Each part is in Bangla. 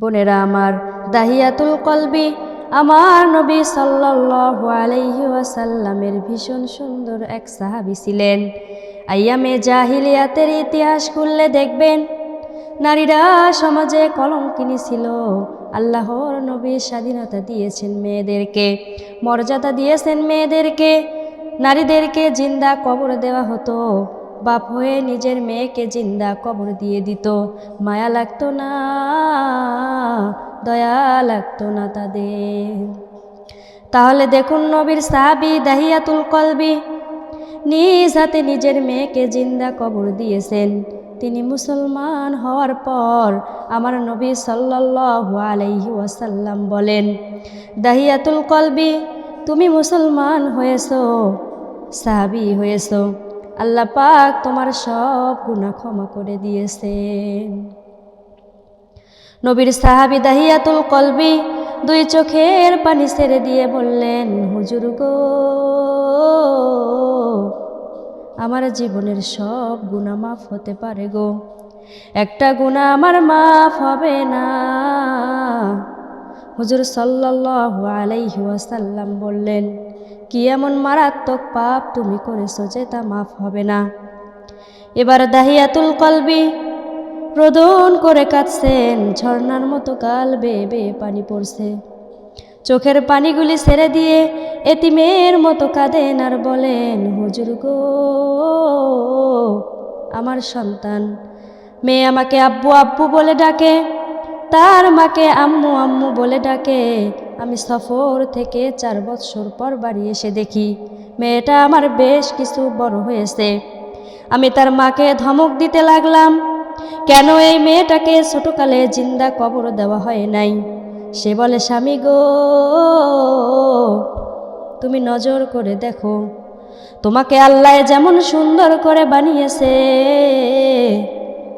বোনেরা আমার, দাহিয়াতুল কলবি আমার নবী সাল্লাল্লাহু আলাইহি ওয়াসাল্লামের ভীষণ সুন্দর এক সাহাবী ছিলেন। আইয়ামে জাহিলিয়াতের ইতিহাস খুললে দেখবেন নারীরা সমাজে কলঙ্কিনী ছিল। আল্লাহর নবী স্বাধীনতা দিয়েছেন মেয়েদেরকে, মর্যাদা দিয়েছেন মেয়েদেরকে। নারীদেরকে জিন্দা কবর দেওয়া হতো, বাপ হয়ে নিজের মেয়েকে জিন্দা কবর দিয়ে দিত। মায়া লাগতো না, দয়া লাগতো না তাদের। তাহলে দেখুন নবীর সাহাবী দাহিয়াতুল কলবি নিজ হাতে নিজের মেয়েকে জিন্দা কবর দিয়েছেন। তিনি মুসলমান হওয়ার পর আমার নবী সাল্লাল্লাহু আলাইহি ওয়াসাল্লাম বলেন, দাহিয়াতুল কলবি তুমি মুসলমান হয়েছো, সাহাবী হয়েছো, আল্লাহ পাক তোমার সব গুনাহ ক্ষমা করে দিয়েছেন। নবীর সাহাবী দাহিয়াতুল কলবি দুই চোখের পানি ছেড়ে দিয়ে বললেন, হুজুর গো, আমার জীবনের সব গুনাহ মাফ হতে পারে গো, একটা গুনাহ আমার মাফ হবে না। হুজুর সাল্লাল্লাহু আলাইহি ওয়াসাল্লাম বললেন, কি এমন মারাত্মক পাপ তুমি করেছো যে তা মাফ হবে না? এবার দাহিয়াতুল কলবি রোদন করে কাঁদছেন, ঝর্ণার মতো গাল বেয়ে বেয়ে পানি পড়ছে। চোখের পানিগুলি ছেড়ে দিয়ে এতিমের মতো কাঁদেন আর বলেন, হুজুর গো, আমার সন্তান মেয়ে আমাকে আব্বু আব্বু বলে ডাকে, তার মাকে আম্মু আম্মু বলে ডাকে। আমি সফর থেকে 4 বছর পর বাড়ি এসে দেখি মেয়েটা আমার বেশ কিছু বড় হয়েছে। আমি তার মাকে ধমক দিতে লাগলাম, কেন এই মেয়েটাকে ছোটকালে জিন্দা কবর দেওয়া হয় নাই? সে বলে, স্বামী গো, তুমি নজর করে দেখো, তোমাকে আল্লাহ যেমন সুন্দর করে বানিয়েছে,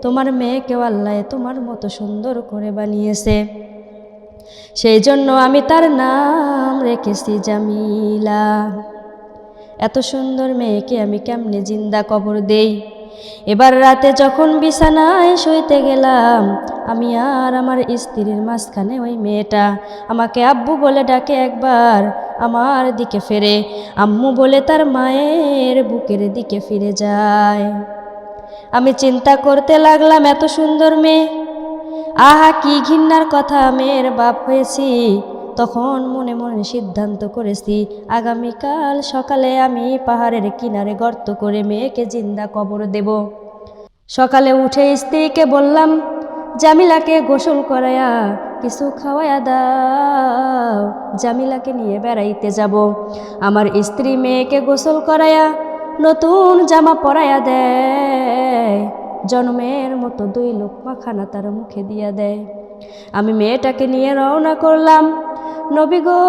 তোমার মেয়েকেও আল্লাহ তোমার মতো সুন্দর করে বানিয়েছে। সেই জন্য আমি তার নাম রেখেছি জামিলা। এত সুন্দর মেয়েকে আমি কেমনে জিন্দা কবর দেই? এবার রাতে যখন বিছানায় শুইতে গেলাম, আমি আর আমার স্ত্রীর মাঝখানে ওই মেয়েটা আমাকে আব্বু বলে ডাকে, একবার আমার দিকে ফেরে, আম্মু বলে তার মায়ের বুকের দিকে ফিরে যায়। আমি চিন্তা করতে লাগলাম, এত সুন্দর মেয়ে, আহা কি ঘৃণার কথা, মেয়ের বাপ হয়েছি। তখন মনে মনে সিদ্ধান্ত করেছি, আগামীকাল সকালে আমি পাহাড়ের কিনারে গর্ত করে মেয়েকে জিন্দা কবর দেব। সকালে উঠে স্ত্রীকে বললাম, জামিলাকে গোসল করায়া কিছু খাওয়ায়া দাও, জামিলাকে নিয়ে বেড়াইতে যাব। আমার স্ত্রী মেয়েকে গোসল করায়া নতুন জামা পরাইয়া দেয়, জন্মের মতো 2 লোকমা খানা তার মুখে দিয়া দেয়। আমি মেয়েটাকে নিয়ে রওনা করলাম। নবী গো,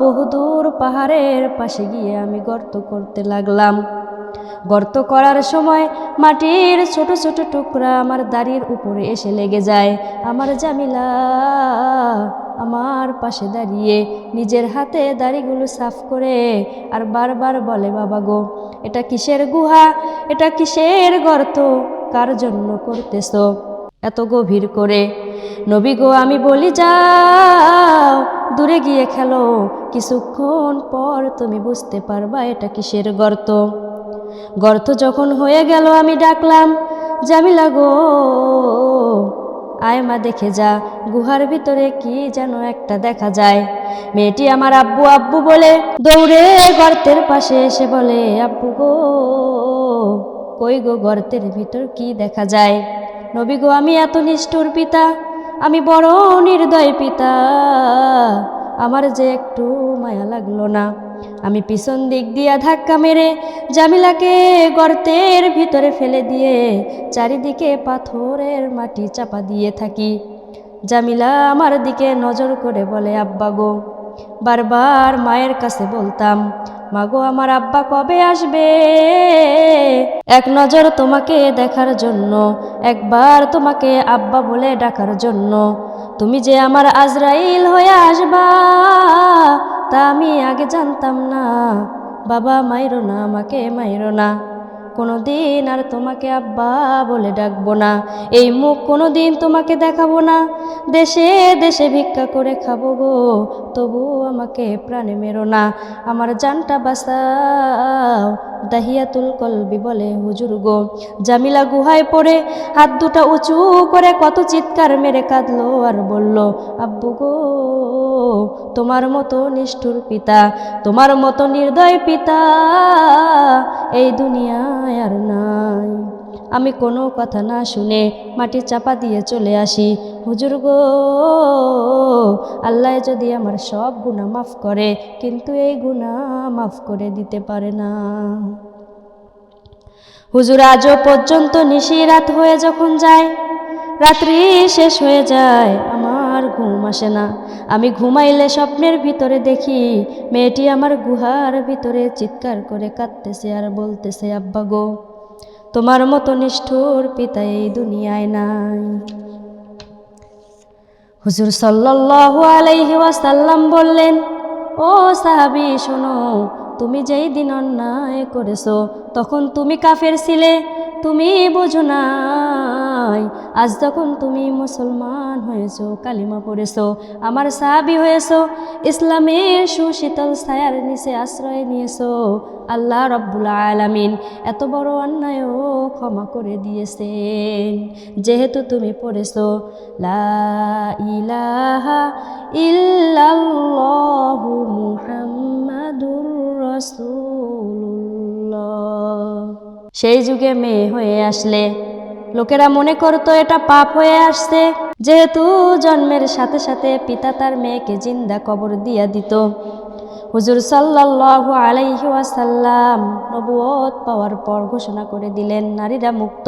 বহুদূর পাহাড়ের পাশে গিয়ে আমি গর্ত করতে লাগলাম। গর্ত করার সময় মাটির ছোট ছোট টুকরা আমার দাড়ির উপরে এসে লেগে যায়। আমার জামিলা আমার পাশে দাঁড়িয়ে নিজের হাতে দাড়িগুলো সাফ করে আর বারবার বলে, বাবা গো, এটা কিসের গুহা, এটা কিসের গর্ত, কার জন্য করতেছো এত গভীর করে? নবী গো, আমি বলি, যাও দূরে গিয়ে খেলো, কিছুক্ষণ পর তুমি বুঝতে পারবা এটা কিসের গর্ত। গর্ত যখন হয়ে গেল, আমি ডাকলাম, জামিলা গো, আয় মা, দেখে যা, গুহার ভিতরে কি যেন একটা দেখা যায়। মেয়েটি আমার আব্বু আব্বু বলে দৌড়ে গর্তের পাশে এসে বলে, আব্বু গো, কই গো, গর্তের ভিতর কি দেখা যায়? নবী গো, আমি এত নিষ্ঠুর পিতা, আমি বড় নির্দয় পিতা, আমার যে একটু মায়া লাগলো না। আমি পিছন দিক দিয়া ধাক্কা মেরে জামিলাকে গর্তের ভিতরে ফেলে দিয়ে চারিদিকে পাথরের মাটি চাপা দিয়ে থাকি। জামিলা আমার দিকে নজর করে বলে, আব্বা গো। বারবার মায়ের কাছে বলতাম, মাগো, আমার আব্বা কবে আসবে? এক নজর তোমাকে দেখার জন্য, একবার তোমাকে আব্বা বলে ডাকার জন্য। তুমি যে আমার আজরাইল হয়ে আসবা তা আমি আগে জানতাম না। বাবা, মাইরো না, আমাকে মাইরো না। কোনো দিন আর তোমাকে আব্বা বলে ডাকবো না, এই মুখ কোনো দিন তোমাকে দেখাবো না, দেশে দেশে ভিক্ষা করে খাবো গো, তবু আমাকে প্রাণে মেরো না, আমার জানটা বাঁচাও। দাহিয়াতুল কলবি বলে হুজুর গো। জামিলা গুহায় পড়ে হাত দুটা উঁচু করে কত চিৎকার মেরে কাঁদলো আর বলল, আব্বু গো, তোমার মতো নিষ্ঠুর পিতা, তোমার মতো নির্দয় পিতা এই দুনিয়ায় আর নাই। আমি কোনো কথা না শুনে মাটি চাপা দিয়ে চলে আসি। হুজুর গো, আল্লাহ যদি আমার সব গুনাহ মাফ করে, কিন্তু এই গুনাহ মাফ করে দিতে পারে না। হুজুর আজও পর্যন্ত নিশি রাত হয়ে যখন যায়, রাত্রি শেষ হয়ে যায়, আমার ঘুম আসে না। আমি ঘুমাইলে স্বপ্নের ভিতরে দেখি মেয়েটি আমার গুহার ভিতরে চিৎকার করে কাঁদতেছে আর বলতেছে, আব্বা গো, তোমার মতো নিষ্ঠুর পিতা এই দুনিয়ায় নাই। হুজুর সাল্লাল্লাহু আলাইহি ওয়াসাল্লাম বললেন, ও সাহাবী শোনো, তুমি যেই দিন অন্যায় করেছো তখন তুমি কাফের ছিলে, তুমি বোঝো নাই। আজ যখন তুমি মুসলমান হয়েছো, কালিমা পড়েছো, আমার সাহাবী হয়েছো, ইসলামের সুশীতল ছায়ার নিচে আশ্রয় নিয়েছো, আল্লাহ রব্বুল আলামিন এত বড় অন্যায়ও ক্ষমা করে দিয়েছেন, যেহেতু তুমি পড়েছো লা ইলাহা ইল্লাল্লাহু মুহাম্মাদুর রাসূলুল্লাহ। সেই যুগে মেয়ে হয়ে আসলে লোকেরা মনে করতো এটা পাপ হয়ে আসছে, যেহেতু জন্মের সাথে সাথে পিতা তার মেয়েকে জিন্দা কবর দিয়া দিত। হুজুর সাল্লাল্লাহু আলাইহি ওয়াসাল্লাম নবুয়ত পাওয়ার পর ঘোষণা করে দিলেন, নারীরা মুক্ত,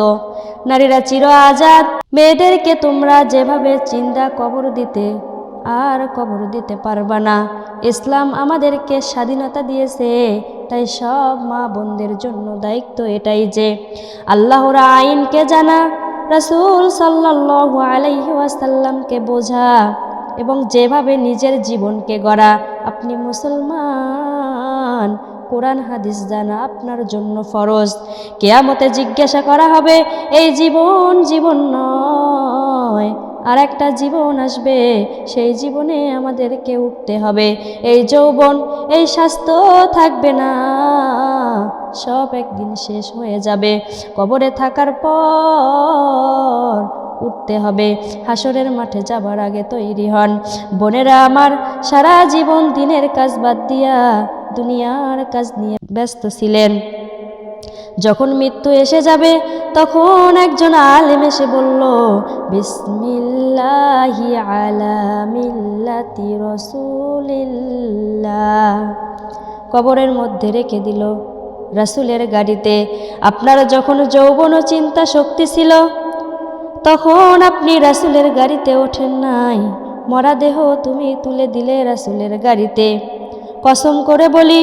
নারীরা চির আজাদ, মেয়েদেরকে তোমরা যেভাবে জিন্দা কবর দিতে আর কবর দিতে পারবা না। ইসলাম আমাদেরকে স্বাধীনতা দিয়েছে, তাই সব মা বোনদের জন্য দায়িত্ব এটাই যে আল্লাহর আইনকে জানা, রাসূল সাল্লাল্লাহু আলাইহি ওয়াসাল্লামকে বোঝা এবং যেভাবে নিজের জীবনকে গড়া। আপনি মুসলমান, কোরআন হাদিস জানা আপনার জন্য ফরজ। কিয়ামতে জিজ্ঞাসা করা হবে, এই জীবন জীবন নয়, আর একটা জীবন আসবে, সেই জীবনে আমাদেরকে উঠতে হবে। এই যৌবন, এই স্বাস্থ্য থাকবে না, সব একদিন শেষ হয়ে যাবে। কবরে থাকার পর উঠতে হবে, হাসরের মাঠে যাবার আগে তৈরি হন। বোনেরা আমার, সারা জীবন দিনের কাজ বাদ দিয়া দুনিয়ার কাজ নিয়ে ব্যস্ত ছিলেন। যখন মৃত্যু এসে যাবে তখন একজন আলেম এসে বলল, বিসমিল্লাহি আলা মিল্লাতি রাসূলিল্লাহ, কবরের মধ্যে রেখে দিল রাসূলের গাড়িতে। আপনার যখন যৌবন ও চিন্তা শক্তি ছিল তখন আপনি রাসূলের গাড়িতে ওঠেন নাই, মরা দেহ তুমি তুলে দিলে রাসূলের গাড়িতে। কসম করে বলি,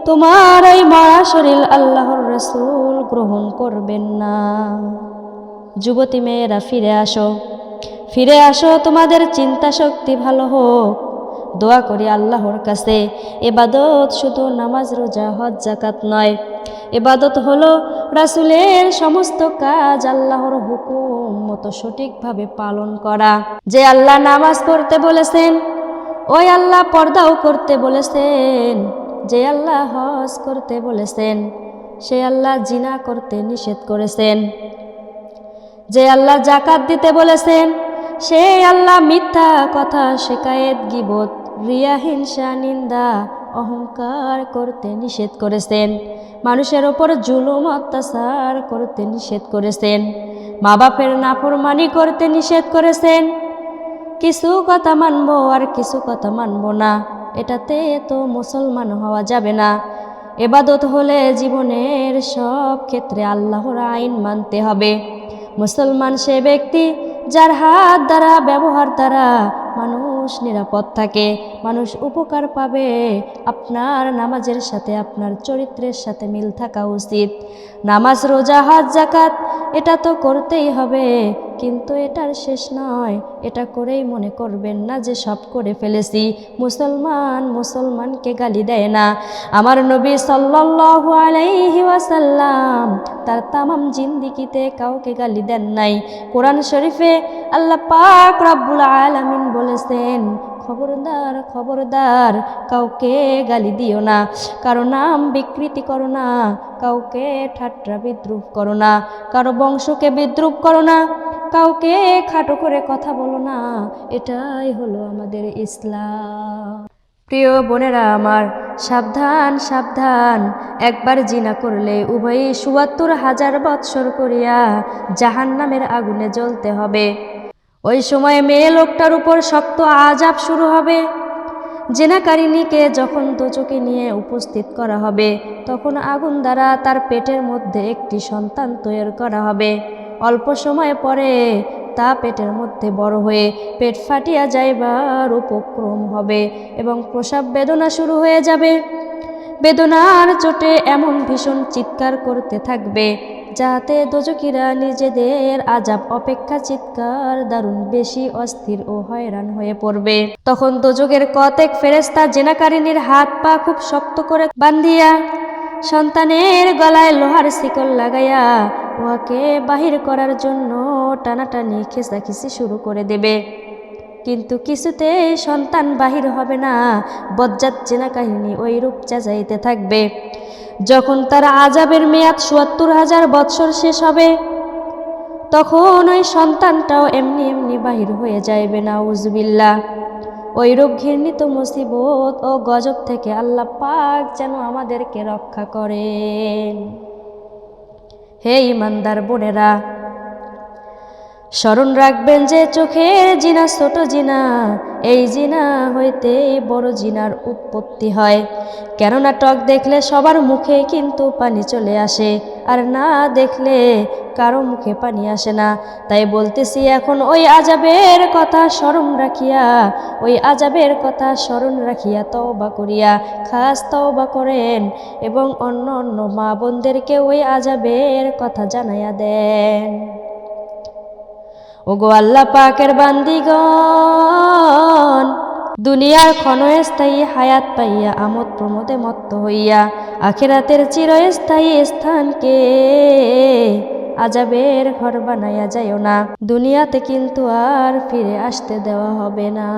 তোমার এই মরা শরীর আল্লাহর রাসূল গ্রহণ করবেন না। যুবতী মেয়েরা ফিরে আসো, ফিরে আসো, তোমাদের চিন্তা শক্তি ভালো হোক। দোয়া করি আল্লাহর কাছে, ইবাদত শুধু নামাজ, রোজা, হজ, যাকাত নয়, ইবাদত হলো রাসূলের সমস্ত কাজ আল্লাহর হুকুম মতো সঠিকভাবে পালন করা। যে আল্লাহ নামাজ পড়তে বলেছেন, ওই আল্লাহ পর্দাও করতে বলেছেন। যে আল্লাহ হজ করতে বলেছেন, সে আল্লাহ জিনা করতে নিষেধ করেছেন। যে আল্লাহ যাকাত দিতে বলেছেন, সেই আল্লাহ মিথ্যা কথা, শিকায়েত, গীবত, রিয়া, হিংসা, নিন্দা, অহংকার করতে নিষেধ করেছেন। মানুষের ওপর জুলুম, অত্যাচার করতে নিষেধ করেছেন। মা বাপের নাফরমানি করতে নিষেধ করেছেন। কিছু কথা মানব আর কিছু কথা মানব না, এটাতে তো মুসলমান হওয়া যাবে না। ইবাদত হলে জীবনের সব ক্ষেত্রে আল্লাহর আইন মানতে হবে। মুসলমান সে ব্যক্তি যার হাত দ্বারা, ব্যবহার দ্বারা মানুষ নিরাপদ থাকে, মানুষ উপকার পাবে। আপনার নামাজের সাথে আপনার চরিত্রের সাথে মিল থাকা উচিত। নামাজ, রোজা, হজ, যাকাত এটা তো করতেই হবে, কিন্তু এটার শেষ নয়। এটা করেই মনে করবেন না যে সব করে ফেলেছি। মুসলমানকে গালি দেয় না। আমার নবী সাল্লাল্লাহু আলাইহি ওয়াসাল্লাম তার তামাম জিন্দিগিতে কাউকে গালি দেন নাই। কোরআন শরীফে আল্লাহ পাক রব্বুল আলামিন বলেছেন, খবরদার খবরদার কাউকে গালি দিও না, কারো নাম বিকৃতি করো না, কাউকে ঠাট্টা বিদ্রুপ করো না, কারো বংশকে বিদ্রুপ করো না, কাউকে খাটো করে কথা বলো না। এটাই হলো আমাদের ইসলাম। প্রিয় বোনেরা আমার, সাবধান সাবধান, একবার জিনা করলে উভয়ই ৭৪,০০০ বৎসর করিয়া জাহান্নামের আগুনে জ্বলতে হবে। ওই সময় মেয়ে লোকটার উপর শক্ত আযাব শুরু হবে। জেনাকারিনীকে যখন দোজখে নিয়ে উপস্থিত করা হবে, তখন আগুন দ্বারা তার পেটের মধ্যে একটি সন্তান তৈরি করা হবে। অল্প সময় পরে তা পেটের মধ্যে বড় হয়ে পেট ফাটিয়া যাইবার উপক্রম হবে এবং প্রসব বেদনা শুরু হয়ে যাবে। বেদনার চোটে এমন ভীষণ চিৎকার করতে থাকবে যাতে দোজখীরা নিজেদের আযাব অপেক্ষা চিৎকার দারুণ বেশি অস্থির ও হয়রান হয়ে পড়বে। তখন দোজখের কতেক ফেরেশতা জেনাকারিনীর হাত পা খুব শক্ত করে বান্ধিয়া সন্তানের গলায় লোহার শিকল লাগাইয়া উহাকে বাহির করার জন্য টানাটানি খেসাখিসি শুরু করে দেবে। কিন্তু কিছুতেই সন্তান বাহির হবে না। বজ্জাত জেনাকারিনী ওই রূপ যাইতে থাকবে। যখন তার আযাবের মেয়াদ ৭৪,০০০ বৎসর শেষ হবে, তখন ওই সন্তানটাও এমনি এমনি বাহির হয়ে যাইবে। নাউজুবিল্লাহ। ওই রূপ ঘৃণিত মুসিবত ও গজব থেকে আল্লাহ পাক যেন আমাদেরকে রক্ষা করেন। হে ঈমানদার বোনেরা, স্মরণ রাখবেন যে চোখের জিনা ছোট জিনা, এই জিনা হইতেই বড় জিনার উৎপত্তি হয়। কেননা টক দেখলে সবার মুখে কিন্তু পানি চলে আসে, আর না দেখলে কারো মুখে পানি আসে না। তাই বলতেছি, এখন ওই আযাবের কথা স্মরণ রাখিয়া, ওই আযাবের কথা স্মরণ রাখিয়া তওবা করিয়া খাস তওবা করেন এবং অন্য অন্য মা বোনদেরকে ওই আযাবের কথা জানাইয়া দেন। ওগো আল্লাহ পাকের বান্দিগণ, দুনিয়ার ক্ষণস্থায়ী হায়াত পাইয়া আমোদ প্রমোদে মত্ত হইয়া আখিরাতের চিরস্থায়ী স্থানকে আযাবের ঘর বানাইয়া যাইও না। দুনিয়াতে কিন্তু আর ফিরে আসতে দেওয়া হবে না।